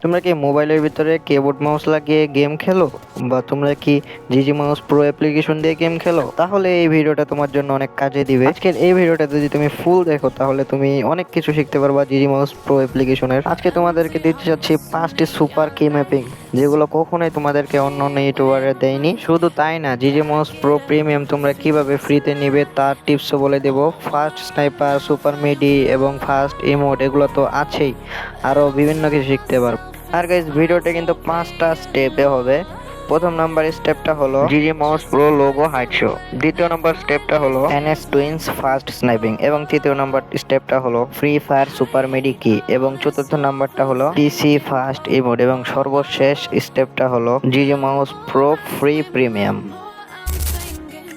তোমরা কি মোবাইলের ভিতরে কিবোর্ড মাউস লাগিয়ে গেম খেলো, বা তোমরা কি জিজি মাউস প্রো অ্যাপ্লিকেশন দিয়ে গেম খেলো? তাহলে এই ভিডিওটা তোমার জন্য অনেক কাজে দিবে। আজকের এই ভিডিওটা যদি তুমি ফুল দেখো তাহলে তুমি অনেক কিছু শিখতে পারবা জিজি মাউস প্রো অ্যাপ্লিকেশনের। আজকে তোমাদেরকে দিতে চাচ্ছি 5টি সুপার কি ম্যাপিং, যেগুলো কখনোই তোমাদেরকে অন্য অন্য ইউটিউবারে দেয়নি। শুধু তাই না, জিজি মাউস প্রো প্রিমিয়াম তোমরা কিভাবে ফ্রিতে নিবে তার টিপসও বলে দেবো। ফাস্ট স্নাইপার, সুপার মিডি এবং ফাস্ট ইমোট এগুলো তো আছেই, আরও বিভিন্ন কিছু শিখতে পারবো। আর গাইস, ভিডিওটা কিন্তু 5টা স্টেপে হবে। প্রথম নাম্বার স্টেপটা হলো GG mouse pro logo hide show. দ্বিতীয় নাম্বার স্টেপটা হলো এনএস টুইন্স ফাস্ট স্নাইপিং, এবং তৃতীয় নাম্বার স্টেপটা হলো ফ্রি ফায়ার সুপার মেডি কি, এবং চতুর্থ নাম্বারটা হলো পিসি ফাস্ট ইমোড, এবং সর্বশেষ স্টেপটা হলো GG mouse pro free premium.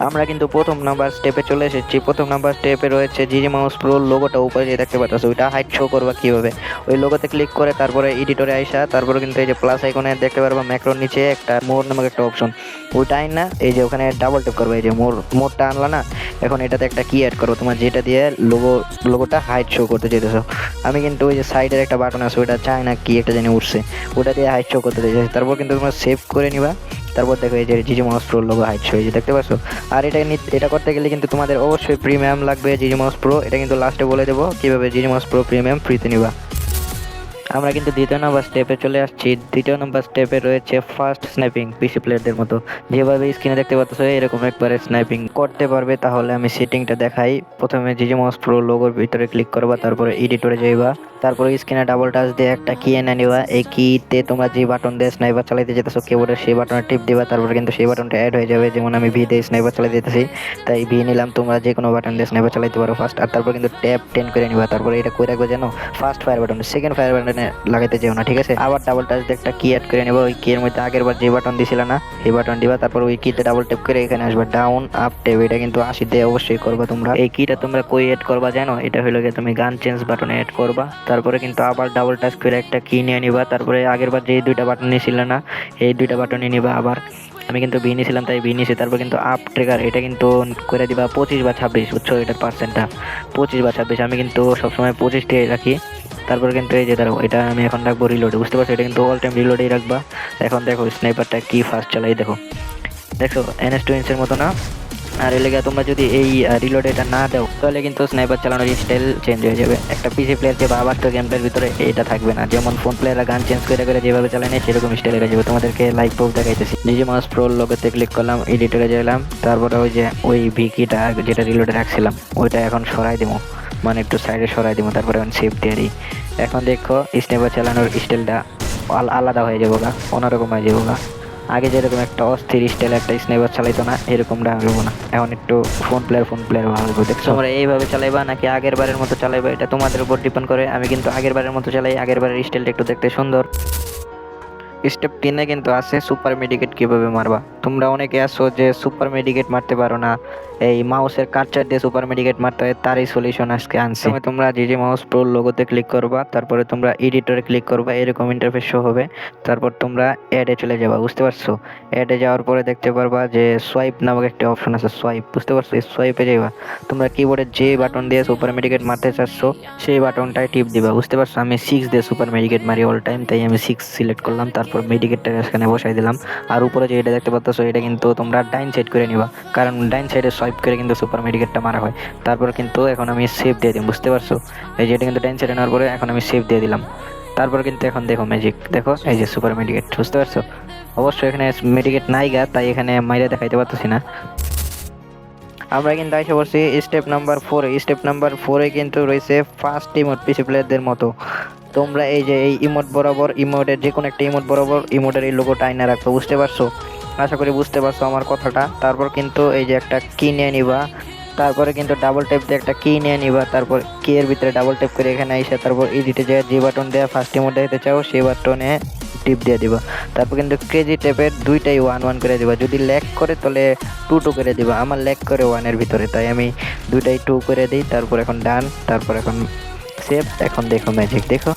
আমরা কিন্তু প্রথম নাম্বার স্টেপে চলে এসেছি। প্রথম নাম্বার স্টেপে রয়েছে জিজি মাউস প্রো লোগোটা উপরে যে দেখতে পাচ্ছ, ওইটা হাইড শো করবা কিভাবে। ওই লোগোতে ক্লিক করে তারপরে এডিটরে আইসা তারপরে কিন্তু এই যে প্লাস আইকনে দেখতে পারবা ম্যাক্রোর নিচে একটা মোর নামক একটা অপশন, ওইটাই না, এই যে ওখানে ডাবল ট্যাপ করবে, এই যে মোরটা আনলা না, এখন এটাতে একটা কি অ্যাড করো তোমার, যেটা দিয়ে লোগোটা হাইড শো করতে চাইতেছো। আমি কিন্তু ওই যে সাইডের একটা বাটন আছে, ওইটা চাই না কি একটা জানি উঠছে, ওটা দিয়ে হাইড শো করতে চাইছি। তারপর কিন্তু তোমরা সেভ করে নিবা। তারপর দেখো এই যে GG mouse pro logo hide show, এই যে দেখতে পাচ্ছ। আর এটা করতে গেলে কিন্তু তোমাদের অবশ্যই প্রিমিয়াম লাগবে জিজি মাউস প্রো। এটা কিন্তু লাস্টে বলে দেবো কিভাবে জিজি মাউস প্রো প্রিমিয়াম ফ্রিতে নিবা। আমরা কিন্তু দ্বিতীয় নম্বর স্টেপে চলে আসছি। দ্বিতীয় নম্বর স্টেপে রয়েছে ফার্স্ট স্নাইপিং, পিসি প্লেয়ারদের মতো যেভাবে স্ক্রিনে দেখতে পাচ্ছ এরকম একবারে স্নাইপিং করতে পারবে। তাহলে আমি সেটিংটা দেখাই। প্রথমে জিজি মাউস প্রো লোগোর ভিতরে ক্লিক করবা, তারপরে এডিটরে যাইবা, তারপরে স্ক্রিনে ডাবল টাচ দিয়ে একটা কি এনে নিবা। এই কিতে তোমরা যে বাটন দিয়ে স্নাইপার চালাইতে যেতেছো কিবোর্ডে, সেই বাটনে টিপ দিবা, তারপরে কিন্তু সেই বাটনটা অ্যাড হয়ে যাবে। যেমন আমি ভি দিয়ে স্নাইপার চালাইতে যেতেছি, তাই ভি নিলাম। তোমরা যে কোনো বাটন দিয়ে স্নাইপার চালাইতে পারো ফার্স্ট। আর তারপর কিন্তু ট্যাপ 10 করে নিবা। তারপরে এটা করে রাখবে যেন first fire button, second fire বাটনে লাগাইতে যেও না, ঠিক আছে। আবার ডাবল টাচ দিয়ে একটা কি অ্যাড করে নেবা। ওই কি এর মধ্যে আগের বার যে বাটন দিছিল না, এই বাটন দিবা। তারপর ওই কিতে ডাবল ট্যাপ করে এখানে আসবে ডাউন আপ ট্যাপ। এটা কিন্তু 80 দিয়ে অবশ্যই করবা তোমরা। এই কিটা তোমরা কই অ্যাড করবা জানো? এটা হলো গিয়ে তুমি গান চেঞ্জ বাটনে অ্যাড করবা। তারপরে কিন্তু আবার ডাবল টাচ করে একটা কি নিয়ে নিবা। তারপরে আগের বার যে দুইটা বাটন নিয়েছিল না, এই দুইটা বাটনই নিবা আবার। আমি কিন্তু বি নিয়েছিলাম তাই বি নিয়েছি। তারপর কিন্তু আপ ট্রিগার, এটা কিন্তু করে দিবা 25 বা 26, বুঝছো? এটার পার্সেন্টটা 25 বা 26, আমি কিন্তু সবসময় 25 দিয়ে রাখি। তারপর কিন্তু এই যে ধরো এটা আমি এখন রাখবো রিলোডে, বুঝতে পারছো? এটা কিন্তু অল টাইম রিলোডেই রাখবা। এখন দেখো স্নাইপারটা কি ফাস্ট চালাই, দেখো দেখো এনএস টুইন্সের মতো না? আর এর লেগে তোমরা যদি এই রিলোড এটা না দাও তাহলে কিন্তু স্নাইপার চালানোর স্টাইল চেঞ্জ হয়ে যাবে। একটা পিসি প্লেয়ার যে বাস্তব গেম প্লেয়ার ভিতরে এটা থাকবে না। যেমন ফোন প্লেয়াররা গান চেঞ্জ করে করে যেভাবে চালায় না, সেরকম স্টাইল হয়ে যাবে। তোমাদেরকে লাইভ প্রুফ দেখাইতেছি। নিজে মাউস প্রোর লোগোতে ক্লিক করলাম, এডিটরে গেলাম, তারপরে ওই যে ওই ভিকিটা যেটা রিলোডে রাখছিলাম ওইটা এখন সরাই দিব, মানে একটু সাইডে সরাই দিব। তারপরে এখন সেভ দিয়ে দিই। এখন দেখো স্নাইপার চালানোর স্টাইলটা আলাদা হয়ে যাবো গা, অন্যরকম হয়ে যাবো গা। আগে যেরকম একটা অস্থির স্টাইল একটা স্নাইপার চালাইতো না, এরকমটা হইব না। এখন একটু ফোন প্লেয়ার ভালো হইব। দেখছো তোমরা এইভাবে চালাইবা নাকি আগের বারের মতো চালাইবা, এটা তোমাদের উপর ডিপেন্ড করে। আমি কিন্তু আগের বারের মতো চালাই, আগের বারের স্টাইলটা একটু দেখতে সুন্দর। স্টেপ 3-এ কিন্তু আছে সুপার মেডিকেট কিভাবে মারবা। তোমরা অনেকে আছো যে সুপার মেডিকেট মারতে পারো না, এই মাউসের কার্সার দিয়ে সুপার মেডিকেট মারতে হয়, তারই সলিউশন আজকে আনছি। তোমরা জিজি মাউস প্রো লোগোতে ক্লিক করবা, তারপরে তোমরা এডিটরে ক্লিক করবা, এরকম ইন্টারফেস শো হবে। তারপর তোমরা অ্যাডে চলে যাবা, বুঝতে পারছো? অ্যাডে যাওয়ার পরে দেখতে পারবা যে সোয়াইপ নামক একটা অপশন আছে, সোয়াইপ, বুঝতে পারছো? এই সোয়াইপে যাইবা। তোমরা কিবোর্ডে যে বাটন দিয়ে সুপার মেডিকেট মারতে চাচ্ছ সেই বাটনটায় টিপ দিবা, বুঝতে পারছো? আমি 6 দিয়ে সুপার মেডিকেট মারি অল টাইম, তাই আমি 6 সিলেক্ট করলাম। তারপর মেডিকেটটা এখানে বসাই দিলাম। আর উপরে যে এটা দেখতে পাচ্ছ এটা কিন্তু তোমরা ডাইন সাইড করে নিবা, কারণ ডাইন সাইডে সোয়াইপ করে কিন্তু সুপার মেডিকেটটা মারা হয়। তারপর কিন্তু এখন আমি সেভ দিয়ে দিই, বুঝতে পারছো? এই যে এটা কিন্তু ডাইন সাইডে নেওয়ার পরে এখন আমি সেভ দিয়ে দিলাম। তারপর কিন্তু এখন দেখো ম্যাজিক, দেখো এই যে সুপার মেডিকেট, বুঝতে পারছো? অবশ্যই এখানে মেডিকেট নাই গা, তাই এখানে মাইরা দেখাইতে পারতেছি না। আমরা কিন্তু এসে পড়ছি স্টেপ নাম্বার 4-এ। স্টেপ নাম্বার 4-এ কিন্তু রয়েছে ফার্স্ট ইমোট, পিসি প্লেয়ারদের মতো। তোমরা এই যে এই ইমোট বরাবর, ইমোটের যে কোনো একটা ইমোট বরাবর ইমোটের এই লোগোটা আইনা রাখো, বুঝতে পারছো? আশা করি বুঝতে পারছো আমার কথাটা। তারপর কিন্তু এই যে একটা কি নিয়ে নিবা, তারপরে কিন্তু ডাবল ট্যাপ দিয়ে একটা কি নিয়ে নিবা। তারপর কি এর ভিতরে ডাবল ট্যাপ করে এখানে এসে তারপর এডিটে যে বাটন দেওয়া ফার্স্ট ইমোট দেখাতে চাও সেই বাটনে টিপ দিয়ে দিবা। তারপর কিন্তু ক্রেজি ট্যাপের দুইটাই 1-1 করে দিবা। যদি ল্যাগ করে তাহলে 2-2 করে দিবা। আমার ল্যাগ করে 1-এর ভিতরে, তাই আমি দুইটাই 2 করে দিই। তারপর এখন ডান, তারপর এখন সেভ। এখন দেখো ম্যাজিক, দেখো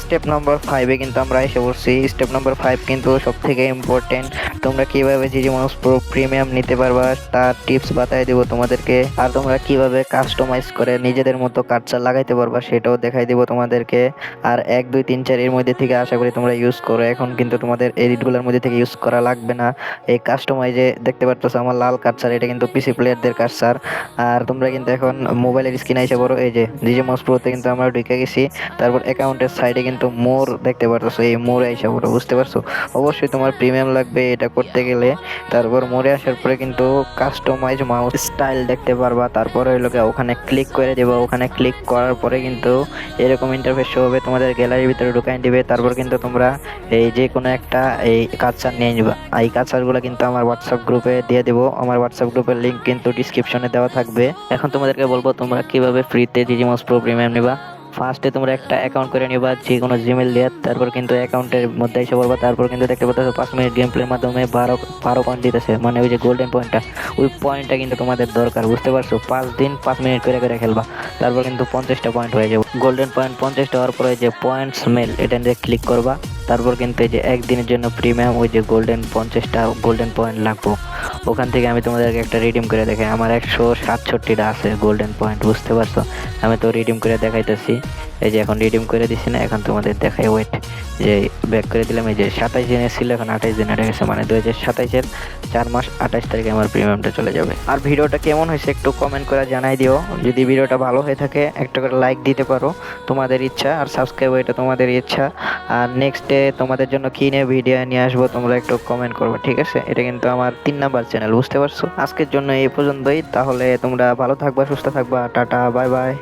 স্টেপ নাম্বার 5-এ কিন্তু আমরা এসে পড়ছি। স্টেপ নাম্বার 5 কিন্তু সবথেকে ইম্পর্টেন্ট। তোমরা কিভাবে জিজি মাউস প্রো প্রিমিয়াম নিতে পারবা তার টিপস বাতায় দেব তোমাদেরকে, আর তোমরা কিভাবে কাস্টমাইজ করে নিজেদের মতো কার্সার লাগাইতে পারবা সেটাও দেখাই দেব তোমাদেরকে। আর 1 2 3 4 এর মধ্যে থেকে আশা করি তোমরা ইউজ করো। এখন কিন্তু তোমাদের এডিটগুলোর মধ্যে থেকে ইউজ করা লাগবে না। এই কাস্টমাইজে দেখতে পারতেছো আমার লাল কার্সার, এটা কিন্তু পিসি প্লেয়ারদের কার্সার। আর তোমরা কিন্তু এখন মোবাইলের স্ক্রিনে এসে পড়ো, এই যে জিজি মাউস প্রোতে কিন্তু আমরা ঢুকে গেছি। তারপর অ্যাকাউন্টের সাইডে কিন্তু মোর দেখতে পারতেছো, এই মোরে এসে পড়ো, বুঝতে পারছো? অবশ্যই তোমার প্রিমিয়াম লাগবে এটা করতে গেলে। তারপর মোরে আসার পরে কিন্তু কাস্টমাইজ মাউস স্টাইল দেখতে পারবা। তারপরে হলো ওখানে ক্লিক করে দেবা। ওখানে ক্লিক করার পরে কিন্তু এরকম ইন্টারফেস শো হবে, তোমাদের গ্যালারির ভিতরে ঢুকাই দিবে। তারপর কিন্তু তোমরা এই যে কোনো একটা এই কার্সার নিয়ে নিবা। এই কার্সারগুলো কিন্তু আমার হোয়াটসঅ্যাপ গ্রুপে দিয়ে দেবো। আমার হোয়াটসঅ্যাপ গ্রুপের লিঙ্ক কিন্তু ডিসক্রিপশনে দেওয়া থাকবে। এখন তোমাদেরকে বলবো তোমরা কিভাবে ফ্রিতে জিজি মাউস প্রো প্রিমিয়াম নিবা। ফার্স্টে তোমরা একটা অ্যাকাউন্ট করে নিবা যে কোনো জিমেল দিয়ে। তারপর কিন্তু অ্যাকাউন্টের মধ্যে এসে পড়বা। তারপর কিন্তু দেখতে পাচ্ছ 5 মিনিট গেম প্লের মাধ্যমে 12 পয়েন্ট দিতেছে, মানে ওই যে গোল্ডেন পয়েন্টটা, ওই পয়েন্টটা কিন্তু তোমাদের দরকার, বুঝতে পারছো? 5 দিন 5 মিনিট করে করে খেলবা, তারপর কিন্তু 50টা পয়েন্ট হয়ে যাবে। গোল্ডেন পয়েন্ট 50টা হওয়ার পরে যে পয়েন্টস মেল এটা নিয়ে ক্লিক করবা। তারপর কিন্তু এই যে একদিনের জন্য প্রিমিয়াম ওই যে গোল্ডেন 50টা গোল্ডেন পয়েন্ট লাগবো। ওখান থেকে আমি তোমাদেরকে একটা রিডিম করে দেখাই। আমার 167টা আছে গোল্ডেন পয়েন্ট, বুঝতে পারছো? আমি তো রিডিম করে দেখাইতেছি। এই যে এখন রিডিম করে দিছি না, এখন তোমাদের দেখাই, ওয়েট, যে ব্যাক করে দিলাম। এই যে 27 দিনের ছিল, এখন 28 দিন হয়ে গেছে, মানে 2027-এর 4 মাস 28 তারিখে আমার প্রিমিয়ামটা চলে যাবে। আর ভিডিওটা কেমন হয়েছে একটু কমেন্ট করে জানাই দিও। যদি ভিডিওটা ভালো হয়ে থাকে একটা করে লাইক দিতে পারো, তোমাদের ইচ্ছা। আর সাবস্ক্রাইব এটা তোমাদের ইচ্ছা। আর নেক্সটে তোমাদের জন্য কি নিয়ে ভিডিও নিয়ে আসবো তোমরা একটু কমেন্ট করবে, ঠিক আছে? এটা কিন্তু আমার 3 নাম্বার চ্যানেল, বুঝতে পারছো? আজকের জন্য এই পর্যন্তই। তাহলে তোমরা ভালো থাকবা, সুস্থ থাকবা, টাটা, বাই বাই।